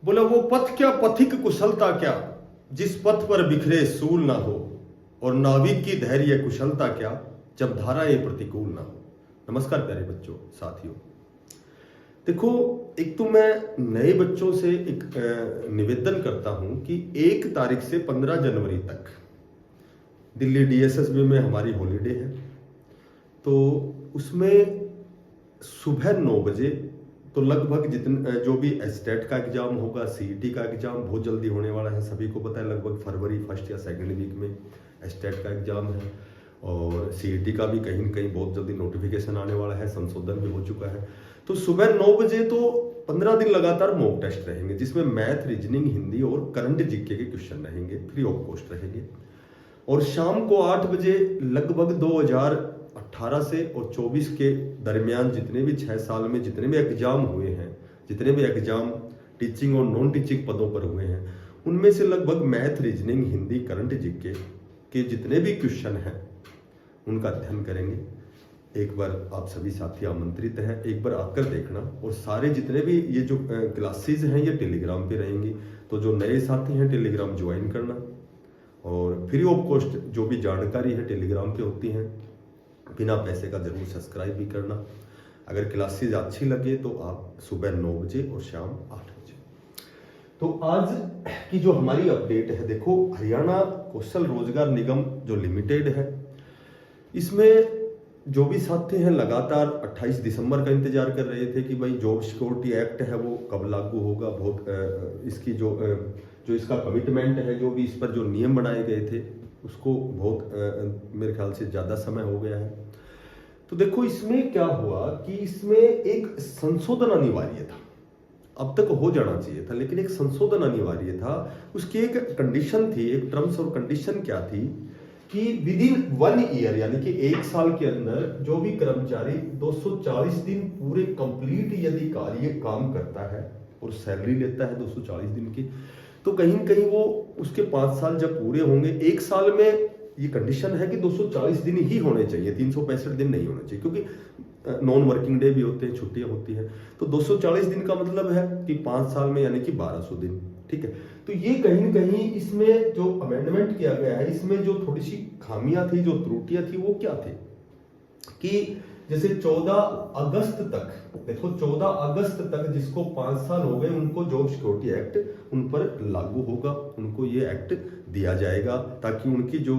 बोला वो पथ क्या पथिक कुशलता क्या, जिस पथ पर बिखरे सूल ना हो, और नाविक की धैर्य कुशलता क्या, जब धाराएं प्रतिकूल ना हो। नमस्कार प्यारे बच्चों साथियों। देखो, एक तो मैं नए बच्चों से एक निवेदन करता हूं कि 1 तारीख से 15 जनवरी तक दिल्ली डीएसएसबी में हमारी हॉलीडे है। तो उसमें सुबह 9 बजे तो लगभग जितने जो भी स्टेट का एग्जाम होगा, सीईटी का एग्जाम बहुत जल्दी होने वाला है, सभी को पता है। लगभग फरवरी फर्स्ट या सेकंड वीक में स्टेट का एग्जाम है, और सीईटी का भी कहीं न कहीं बहुत जल्दी नोटिफिकेशन आने वाला है, संशोधन भी हो चुका है। तो सुबह 9 बजे तो 15 दिन लगातार मॉक टेस्ट रहेंगे, जिसमें मैथ, रीजनिंग, हिंदी और करंट जीके के क्वेश्चन रहेंगे, फ्री ऑफ कॉस्ट रहेंगे। और शाम को 8 बजे लगभग 2018 से और 24 के दरमियान जितने भी 6 साल में जितने भी एग्जाम हुए हैं, जितने भी एग्जाम टीचिंग और नॉन टीचिंग पदों पर हुए हैं, उनमें से लगभग math, reasoning, Hindi, current GK के जितने भी क्वेश्चन हैं उनका अध्ययन करेंगे। एक बार आप सभी साथी आमंत्रित हैं, एक बार आकर देखना। और सारे जितने भी ये जो क्लासेज हैं ये टेलीग्राम पे रहेंगी, तो जो नए साथी हैं टेलीग्राम ज्वाइन करना, और फ्री ऑफ कॉस्ट जो भी जानकारी है टेलीग्राम पे होती हैं, बिना पैसे का जरूर सब्सक्राइब भी करना। अगर क्लासेज अच्छी लगे तो आप सुबह 9 बजे और शाम 8 बजे। तो आज की जो हमारी अपडेट है, देखो हरियाणा कौशल रोजगार निगम जो लिमिटेड है, इसमें जो भी साथी हैं लगातार 28 दिसंबर का इंतजार कर रहे थे कि भाई जॉब सिक्योरिटी एक्ट है वो कब लागू होगा। बहुत इसकी जो इसका कमिटमेंट है, जो भी इस पर जो नियम बनाए गए थे, उसको बहुत मेरे ख्याल से ज़्यादा समय हो गया है। तो देखो इसमें क्या हुआ कि इसमें एक संशोधन अनिवार्य था, अब तक हो जाना चाहिए था, लेकिन एक संशोधन अनिवार्य था। उसकी एक कंडीशन थी, एक टर्म्स और कंडीशन क्या थी कि विद इन 1 ईयर यानी कि 1 साल के अंदर जो भी कर्मचारी 240 दिन पूरे कंप्लीट यदि कार्य काम करता है और सैलरी लेता है 240 दिन की, तो कहीं न कहीं वो उसके 5 साल जब पूरे होंगे, 1 साल में ये कंडीशन है कि 240 दिन ही होने चाहिए, 365 दिन नहीं होने चाहिए, क्योंकि नॉन वर्किंग डे भी होते हैं, छुट्टियां होती हैं। तो 240 दिन का मतलब है कि 5 साल में यानी कि 1200 दिन, ठीक है। तो ये कहीं न कहीं इसमें जो अमेंडमेंट किया गया है, इसमें जो थोड़ी सी खामियां थी, जो त्रुटियां थी, वो क्या थी कि जैसे 14 अगस्त तक, देखो 14 अगस्त तक जिसको 5 साल हो गए उनको जॉब सिक्योरिटी एक्ट उन पर लागू होगा, उनको ये एक्ट दिया जाएगा, ताकि उनकी जो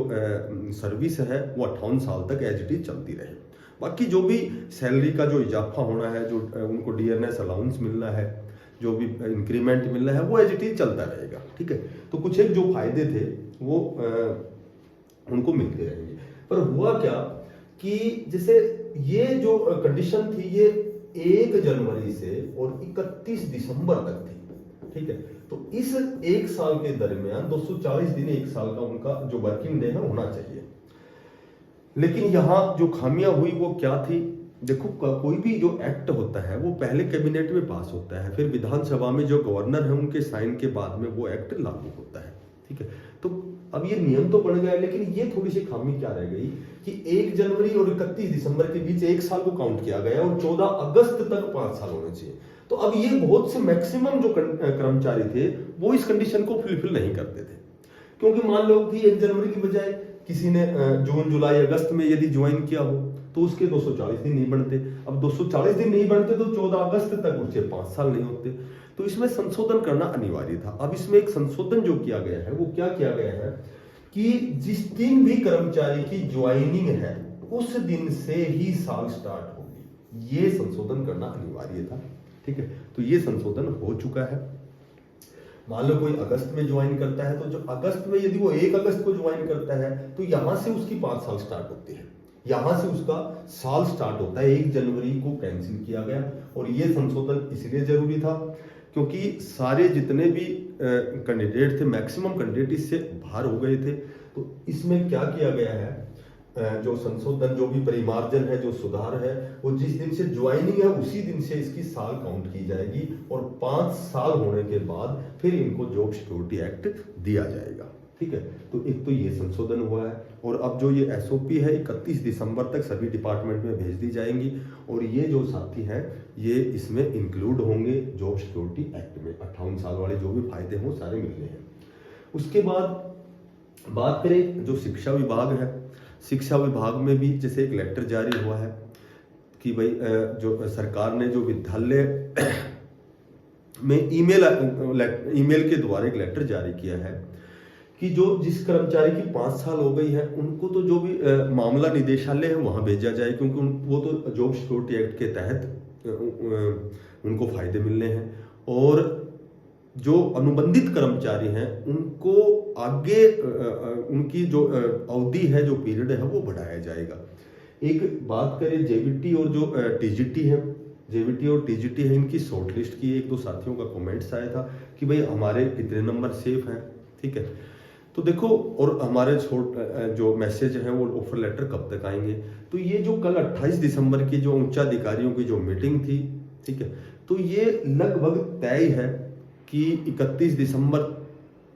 सर्विस है वो 58 साल तक एज इट इज चलती रहे। बाकी जो भी सैलरी का जो इजाफा होना है, जो उनको डीएनएस अलाउंस मिलना है, जो भी इंक्रीमेंट मिलना है, वो एज इट इज चलता रहेगा, ठीक है। तो कुछ एक जो फायदे थे वो उनको मिलते रहेंगे। पर हुआ क्या कि जैसे ये जो कंडीशन थी ये 1 जनवरी से और 31 दिसंबर तक थी, ठीक है। तो इस 1 साल के दरमियान 240 दिन 1 साल का उनका जो वर्किंग डे है होना चाहिए। लेकिन यहां जो खामियां हुई वो क्या थी, देखो कोई भी जो एक्ट होता है वो पहले कैबिनेट में पास होता है, फिर विधानसभा में जो गवर्नर है उनके साइन के बाद में वो एक्ट लागू होता है, ठीक है। तो अब ये नियम तो बन गया है, लेकिन ये थोड़ी सी खामी क्या रह गई कि 1 जनवरी और 31 दिसंबर के बीच 1 साल को काउंट किया गया और 14 अगस्त तक 5 साल होने चाहिए। तो अब ये बहुत से मैक्सिमम जो कर्मचारी थे वो इस कंडीशन को फुलफिल नहीं करते थे, क्योंकि मान लो कि 1 जनवरी की बजाय किसी ने जून, जुलाई, अगस्त में यदि ज्वाइन किया हो तो उसके 240 दिन नहीं बनते। अब 240 दिन नहीं बनते तो 14 अगस्त तक उसके 5 साल नहीं होते। तो इसमें संशोधन करना अनिवार्य था। अब इसमें एक संशोधन जो किया गया है वो क्या किया गया है कि जिस दिन भी कर्मचारी की ज्वाइनिंग है उस दिन से ही साल स्टार्ट होगी, ये संशोधन करना अनिवार्य था, ठीक है। तो ये संशोधन हो चुका है। मान लो कोई अगस्त में ज्वाइन करता है, तो जो अगस्त में यदि वो 1 अगस्त को ज्वाइन करता है तो यहां से उसकी 5 साल स्टार्ट होती है, यहां से उसका साल स्टार्ट होता है। 1 जनवरी को कैंसिल किया गया, और ये संशोधन इसलिए जरूरी था क्योंकि सारे जितने भी कैंडिडेट थे, मैक्सिमम कैंडिडेट इससे बाहर हो गए थे। तो इसमें क्या किया गया है, जो संशोधन, जो भी परिमार्जन है, जो सुधार है, वो जिस दिन से ज्वाइनिंग है उसी दिन से इसकी साल काउंट की जाएगी, और 5 साल होने के बाद फिर इनको जॉब सिक्योरिटी एक्ट दिया जाएगा। ठीक है। तो एक तो ये संशोधन हुआ है, और अब जो ये एसओपी है 31 दिसंबर तक सभी डिपार्टमेंट में भेज दी जाएंगी, और ये जो साथी हैं ये इसमें इंक्लूड होंगे जॉब सिक्योरिटी एक्ट में। 58 साल वाले जो भी फायदे हों सारे मिलने हैं। उसके बाद बात करें जो शिक्षा विभाग है, शिक्षा विभाग में भी जैसे एक लेटर जारी हुआ है कि भाई जो सरकार ने जो विद्यालय में ईमेल के द्वारा एक लेटर जारी किया है कि जो जिस कर्मचारी की 5 साल हो गई है उनको तो जो भी मामला निदेशालय है वहां भेजा जाए, क्योंकि वो तो जॉब सिक्योरिटी एक्ट के तहत उनको फायदे मिलने हैं। और जो अनुबंधित कर्मचारी हैं उनको आगे उनकी जो अवधि है, जो पीरियड है वो बढ़ाया जाएगा। एक बात करें जेवीटी और जो टीजीटी है, जेवीटी और टीजीटी है, इनकी शॉर्ट लिस्ट की एक दो साथियों का कमेंट्स आया था कि भाई हमारे कितने नंबर सेफ हैं, ठीक है। तो देखो, और हमारे जो मैसेज हैं वो ऑफर लेटर कब तक आएंगे। तो ये जो कल 28 दिसंबर की जो उच्चाधिकारियों की जो मीटिंग थी, ठीक है, तो ये लगभग तय है कि 31 दिसंबर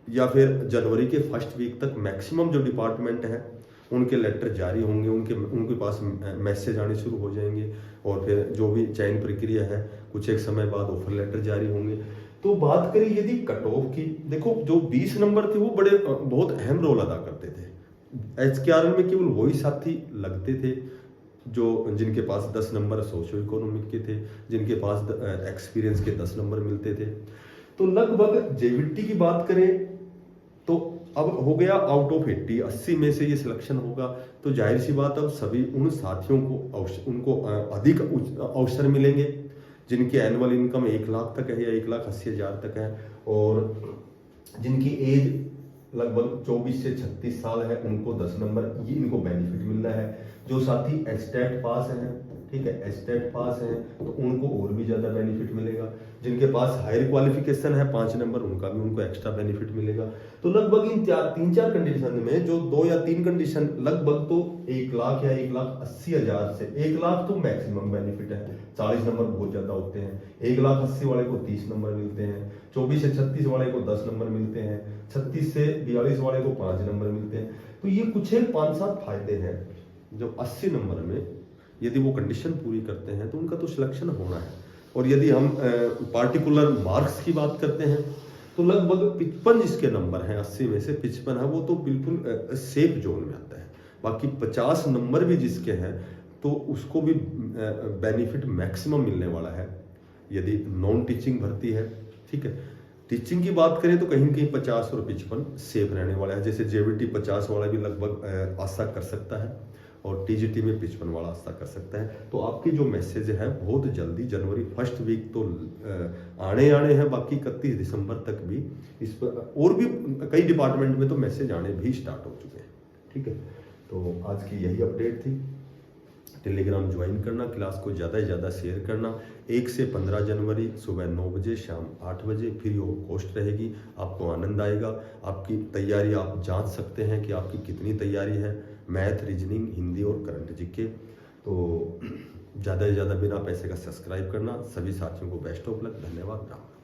या फिर जनवरी के फर्स्ट वीक तक मैक्सिमम जो डिपार्टमेंट है उनके लेटर जारी होंगे, उनके पास मैसेज आने शुरू हो जाएंगे, और फिर जो भी चयन प्रक्रिया है कुछ एक समय बाद ऑफर लेटर जारी होंगे। तो बात करें यदि कट ऑफ की, देखो जो 20 नंबर थे वो बहुत अहम रोल अदा करते थे। HKRN में केवल वही साथी लगते थे जो जिनके पास 10 नंबर सोशियो इकोनॉमिक के थे, जिनके पास एक्सपीरियंस के 10 नंबर मिलते थे। तो लगभग जेवीटी की बात करें तो अब हो गया आउट ऑफ 80 में से ये सिलेक्शन होगा, तो जाहिर सी बात अब सभी उन साथियों को उनको अधिक अवसर मिलेंगे जिनकी एनुअल इनकम 1 लाख तक है या 1,80,000 तक है, और जिनकी एज लगभग 24 से 36 साल है उनको 10 नंबर ये इनको बेनिफिट मिल रहा है। जो साथी एस्टेट पास हैं, ठीक है, एस्टेट पास हैं तो उनको और भी ज़्यादा बेनिफिट मिलेगा। जिनके पास हायर क्वालिफिकेशन है 5 नंबर उनका भी उनको एक्स्ट्रा बेनिफिट मिलेगा। तो लगभग इन 3-4 कंडीशन में जो 2 या 3 कंडीशन लगभग तो 1 लाख या 1,80,000 से 1 लाख तो मैक्सिमम बेनिफिट है। 40 नंबर बहुत ज़्यादा होते हैं। 1,80,000 वाले को 30 नंबर मिलते हैं, 24 से 36 वाले को 10 नंबर मिलते हैं, 36 से 42 वाले को 5 नंबर मिलते हैं। तो ये कुछ एक 5-7 फायदे हैं जो 80 नंबर में यदि वो कंडीशन पूरी करते हैं तो उनका तो सिलेक्शन होना है। और यदि हम पार्टिकुलर मार्क्स की बात करते हैं तो लगभग 55 जिसके नंबर हैं 80 में से 55 है वो तो बिल्कुल सेफ जोन में आता है। बाकी 50 नंबर भी जिसके हैं तो उसको भी बेनिफिट मैक्सिमम मिलने वाला है यदि नॉन टीचिंग भर्ती है, ठीक है। टीचिंग की बात करें तो कहीं कहीं 50 और 55 सेफ रहने वाला है। जैसे जेवीटी 50 वाला भी लगभग आशा कर सकता है और टीजीटी में 55 वाला आशा कर सकता है। तो आपकी जो मैसेज है बहुत जल्दी जनवरी फर्स्ट वीक तो आने हैं, बाकी 31 दिसंबर तक भी इस पर और भी कई डिपार्टमेंट में तो मैसेज आने भी स्टार्ट हो चुके हैं, ठीक है। तो आज की यही अपडेट थी। टेलीग्राम ज्वाइन करना, क्लास को ज़्यादा से ज़्यादा शेयर करना। 1 से 15 जनवरी सुबह 9 बजे शाम 8 बजे फ्री ऑफ कॉस्ट रहेगी। आपको आनंद आएगा। आपकी तैयारी आप जांच सकते हैं कि आपकी कितनी तैयारी है, मैथ, रीजनिंग, हिंदी और करंट जीके। तो ज़्यादा से ज़्यादा बिना पैसे का सब्सक्राइब करना। सभी साथियों को बेस्ट ऑफ लक। धन्यवाद। राम।